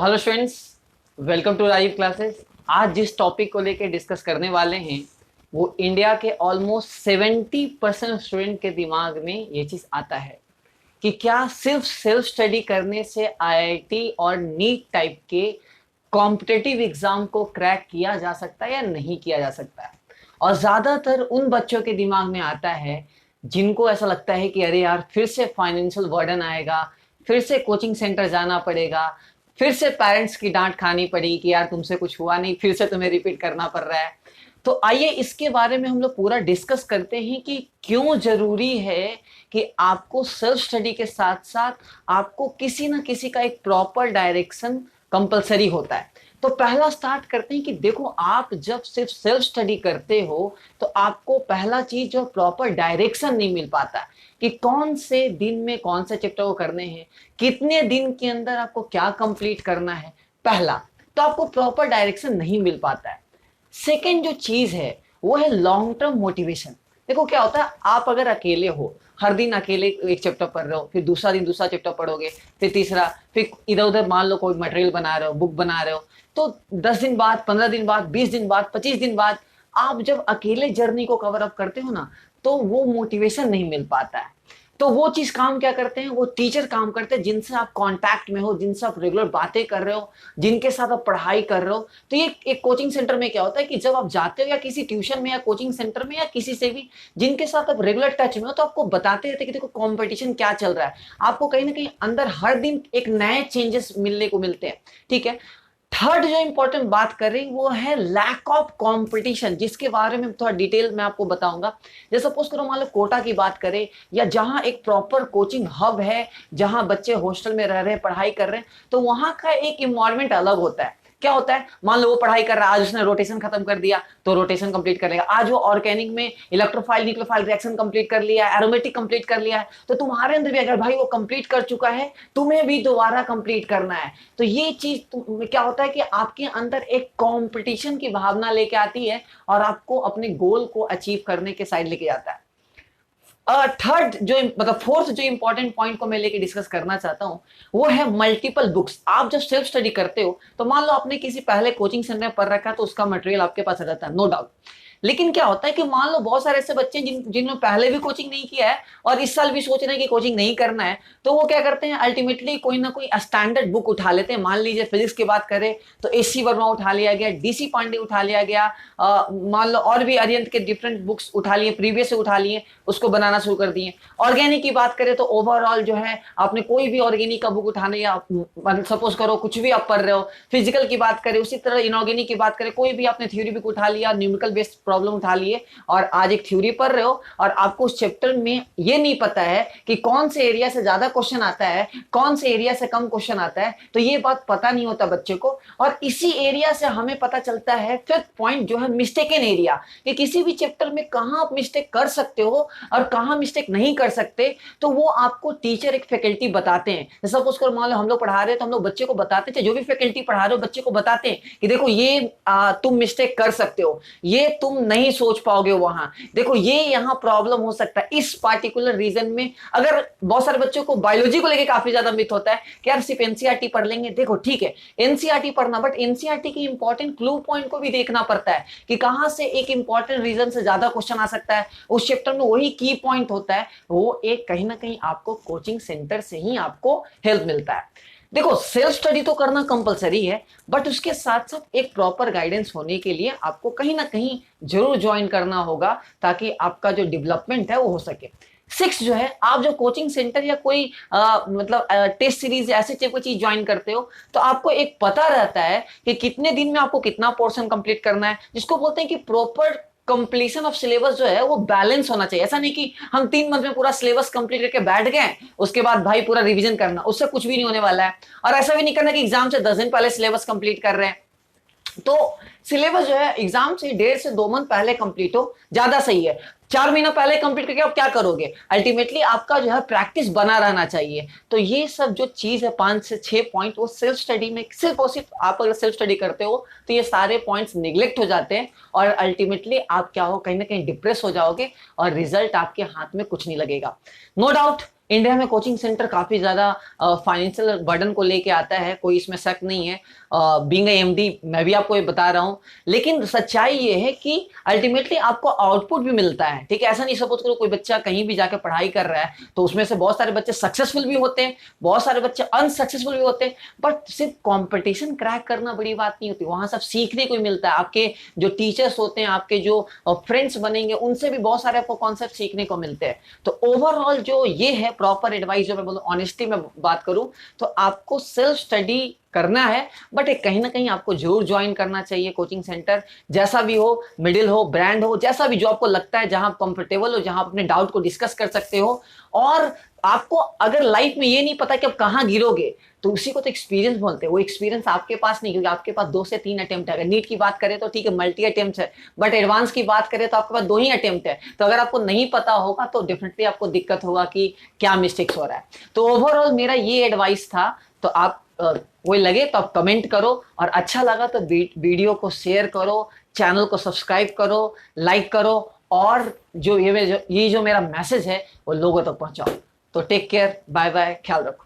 Hello students, welcome to live classes. आज जिस topic को लेकर डिस्कस करने वाले हैं वो इंडिया के ऑलमोस्ट 70% स्टूडेंट के दिमाग में ये चीज आता है कि क्या सिर्फ सेल्फ स्टडी करने से आईआईटी और नीट टाइप के कॉम्पिटिटिव एग्जाम को क्रैक किया जा सकता है या नहीं किया जा सकता है। और ज्यादातर उन बच्चों के दिमाग में आता है जिनको ऐसा लगता है कि अरे यार फिर से फाइनेंशियल बर्डन आएगा, फिर से कोचिंग सेंटर जाना पड़ेगा, फिर से पेरेंट्स की डांट खानी पड़ी कि यार तुमसे कुछ हुआ नहीं, फिर से तुम्हें रिपीट करना पड़ रहा है। तो आइए इसके बारे में हम लोग पूरा डिस्कस करते हैं कि क्यों जरूरी है कि आपको सेल्फ स्टडी के साथ साथ आपको किसी ना किसी का एक प्रॉपर डायरेक्शन कंपलसरी होता है। तो पहला स्टार्ट करते हैं कि देखो, आप जब सिर्फ सेल्फ स्टडी करते हो तो आपको पहला चीज जो प्रॉपर डायरेक्शन नहीं मिल पाता कि कौन से दिन में कौन से चैप्टर को करने हैं, कितने दिन के अंदर आपको क्या कंप्लीट करना है। पहला तो आपको प्रॉपर डायरेक्शन नहीं मिल पाता है। सेकेंड जो चीज है वो है लॉन्ग टर्म मोटिवेशन। देखो क्या होता है, आप अगर अकेले हो, हर दिन अकेले एक चैप्टर पढ़ रहे हो, फिर दूसरा दिन दूसरा चैप्टर पढ़ोगे, फिर तीसरा, फिर इधर उधर मान लो कोई मटेरियल बना रहे हो, बुक बना रहे हो, तो 10 दिन बाद, 15 दिन बाद, 20 दिन बाद, 25 दिन बाद आप जब अकेले जर्नी को कवर अप करते हो ना, तो वो मोटिवेशन नहीं मिल पाता है। तो वो चीज काम क्या करते हैं, वो टीचर काम करते हैं जिनसे आप कांटेक्ट में हो, जिनसे आप रेगुलर बातें कर रहे हो, जिनके साथ आप पढ़ाई कर रहे हो। तो ये एक कोचिंग सेंटर में क्या होता है कि जब आप जाते हो या किसी ट्यूशन में या कोचिंग सेंटर में या किसी से भी जिनके साथ आप रेगुलर टच में हो, तो आपको बताते रहते हैं कि देखो कंपटीशन क्या चल रहा है। आपको कहीं ना कहीं अंदर हर दिन एक नए चेंजेस मिलने को मिलते हैं। ठीक है। थर्ड जो इंपॉर्टेंट बात कर रही वो है लैक ऑफ कंपटीशन, जिसके बारे में थोड़ा डिटेल में आपको बताऊंगा। जैसे सपोज करो, मान लो कोटा की बात करें या जहां एक प्रॉपर कोचिंग हब है, जहां बच्चे हॉस्टल में रह रहे हैं, पढ़ाई कर रहे हैं, तो वहां का एक इन्वायरमेंट अलग होता है। क्या होता है, मान लो वो पढ़ाई कर रहा है, आज उसने रोटेशन खत्म कर दिया तो रोटेशन कंप्लीट कर लेगा। आज वो ऑर्गेनिक में इलेक्ट्रोफाइल न्यूक्लियोफाइल रिएक्शन कंप्लीट कर लिया है, एरोमेटिक कंप्लीट कर लिया है, तो तुम्हारे अंदर भी अगर भाई वो कंप्लीट कर चुका है, तुम्हें भी दोबारा कंप्लीट करना है। तो ये चीज क्या होता है कि आपके अंदर एक कंपटीशन की भावना लेके आती है और आपको अपने गोल को अचीव करने के साइड लेके जाता है। थर्ड जो मतलब फोर्थ जो इंपॉर्टेंट पॉइंट को मैं लेके डिस्कस करना चाहता हूं वो है मल्टीपल बुक्स। आप जब सेल्फ स्टडी करते हो तो मान लो आपने किसी पहले कोचिंग सेंटर में पढ़ रखा है, तो उसका मटेरियल आपके पास रहता है, नो डाउट। लेकिन क्या होता है कि मान लो बहुत सारे ऐसे बच्चे जिन्होंने पहले भी कोचिंग नहीं किया है और इस साल भी सोच रहे हैं कि कोचिंग नहीं करना है, तो वो क्या करते हैं, अल्टीमेटली कोई ना कोई स्टैंडर्ड बुक उठा लेते हैं। मान लीजिए फिजिक्स की बात करें तो एसी वर्मा उठा लिया गया, डीसी पांडे उठा लिया गया, मान लो और भी अरिहंत के डिफरेंट बुक्स उठा लिए, प्रीवियस से उठा लिए, उसको बनाना शुरू कर दिए। ऑर्गेनिक की बात करें तो ओवरऑल जो है आपने कोई भी ऑर्गेनिक का बुक उठाने, या सपोज करो कुछ भी आप पढ़ रहे हो, फिजिकल की बात करें, उसी तरह इनऑर्गेनिक की बात करें, कोई भी आपने थ्योरी बुक उठा लिया, न्यूमेरिकल बेस्ड प्रॉब्लम उठा लिए और आज एक थ्योरी पढ़ रहे हो और आपको उस चैप्टर में ये नहीं पता है कि कौन से एरिया से ज्यादा क्वेश्चन आता है, कौन से एरिया से कम क्वेश्चन आता है। तो ये बात पता नहीं होता बच्चे को, और इसी एरिया से हमें पता चलता है फिफ्थ पॉइंट जो है मिस्टेकन एरिया, कि किसी भी चैप्टर में कहां आप मिस्टेक कर सकते हो और कहां मिस्टेक नहीं कर सकते। तो वो आपको टीचर एक फैकल्टी बताते हैं। सपोज करो मान लो हम लोग पढ़ा रहे हैं तो हम लोग बच्चे को बताते थे, जो भी फैकल्टी पढ़ा रहे हो बच्चे को बताते हैं कि देखो ये तुम मिस्टेक कर सकते हो, ये तुम नहीं सोच पाओगे वहां, देखो ये यहां प्रॉब्लम हो सकता है इस पार्टिकुलर रीजन में। अगर बहुत सारे बच्चों को बायोलॉजी को लेकर काफी ज्यादा मिथ होता है कि यार सिर्फ एनसीईआरटी पढ़ लेंगे, देखो ठीक है एनसीईआरटी पढ़ना, बट एनसीईआरटी की इंपॉर्टेंट क्लू पॉइंट को भी देखना पड़ता है कि कहां से एक इंपॉर्टेंट रीजन से ज्यादा क्वेश्चन आ सकता है। उस चैप्टर में वही की पॉइंट होता है, वो एक कहीं ना कहीं आपको कोचिंग सेंटर से ही आपको हेल्प मिलता है। देखो सेल्फ स्टडी तो करना कंपलसरी है, बट उसके साथ साथ एक प्रॉपर गाइडेंस होने के लिए आपको कहीं ना कहीं जरूर ज्वाइन करना होगा ताकि आपका जो डेवलपमेंट है वो हो सके। सिक्स जो है, आप जो कोचिंग सेंटर या कोई मतलब टेस्ट सीरीज ऐसे कोई चीज ज्वाइन करते हो तो आपको एक पता रहता है कि कितने दिन में आपको कितना पोर्शन कंप्लीट करना है, जिसको बोलते हैं कि प्रॉपर कंप्लीशन ऑफ सिलेबस जो है वो बैलेंस होना चाहिए। ऐसा नहीं कि हम 3 मंथ में पूरा सिलेबस कंप्लीट करके बैठ गए, उसके बाद भाई पूरा रिवीजन करना, उससे कुछ भी नहीं होने वाला है। और ऐसा भी नहीं करना कि एग्जाम से 10 दिन पहले सिलेबस कंप्लीट कर रहे हैं। तो सिलेबस जो है एग्जाम से 1.5 से 2 मंथ पहले कंप्लीट हो ज्यादा सही है। 4 महीना पहले कंप्लीट करके आप क्या करोगे, अल्टीमेटली आपका जो है प्रैक्टिस बना रहना चाहिए। तो ये सब जो चीज है 5 से 6 पॉइंट, वो सेल्फ स्टडी में सिर्फ और सिर्फ आप अगर सेल्फ स्टडी करते हो तो ये सारे पॉइंट्स निग्लेक्ट हो जाते हैं और अल्टीमेटली आप क्या हो, कहीं ना कहीं डिप्रेस हो जाओगे और रिजल्ट आपके हाथ में कुछ नहीं लगेगा। नो डाउट इंडिया में कोचिंग सेंटर काफी ज्यादा फाइनेंशियल बर्डन को लेके आता है, कोई इसमें शक नहीं है। बीइंग एमडी मैं भी आपको ये बता रहा हूँ, लेकिन सच्चाई ये है कि अल्टीमेटली आपको आउटपुट भी मिलता है। ठीक है, ऐसा नहीं सपोज करो कोई बच्चा कहीं भी जाकर पढ़ाई कर रहा है तो उसमें से बहुत सारे बच्चे सक्सेसफुल भी होते हैं, बहुत सारे बच्चे अनसक्सेसफुल भी होते हैं, बट सिर्फ कंपटीशन क्रैक करना बड़ी बात नहीं होती, वहां सब सीखने को मिलता है। आपके जो टीचर्स होते हैं, आपके जो फ्रेंड्स बनेंगे, उनसे भी बहुत सारे आपको कॉन्सेप्ट सीखने को मिलते हैं। तो ओवरऑल जो ये है प्रॉपर एडवाइस, जो मैं बोलूँ ऑनेस्टी में बात करूं, तो आपको सेल्फ स्टडी करना है, बट एक कहीं ना कहीं आपको जरूर ज्वाइन करना चाहिए कोचिंग सेंटर। जैसा भी हो, मिडिल हो, ब्रांड हो, जैसा भी जो आपको लगता है, जहां आप कंफर्टेबल हो, जहां आप अपने डाउट को डिस्कस कर सकते हो। और आपको अगर लाइफ में ये नहीं पता कि आप कहां गिरोगे, तो उसी को तो एक्सपीरियंस बोलते हैं। वो एक्सपीरियंस आपके पास नहीं, क्योंकि आपके पास 2 से 3 अटेम्प्ट है। अगर नीट की बात करें तो ठीक है, मल्टी अटेम्प्ट है, बट एडवांस की बात करें तो आपके पास 2 ही अटेम्प्ट है। तो अगर आपको नहीं पता होगा तो डेफिनेटली आपको दिक्कत होगा कि क्या मिस्टेक्स हो रहा है। तो ओवरऑल मेरा ये एडवाइस था। तो आप कोई लगे तो आप कमेंट करो, और अच्छा लगा तो वीडियो को शेयर करो, चैनल को सब्सक्राइब करो, लाइक करो, और जो ये जो मेरा मैसेज है वो लोगों तक पहुंचाओ। तो टेक केयर, बाय बाय, ख्याल रखो।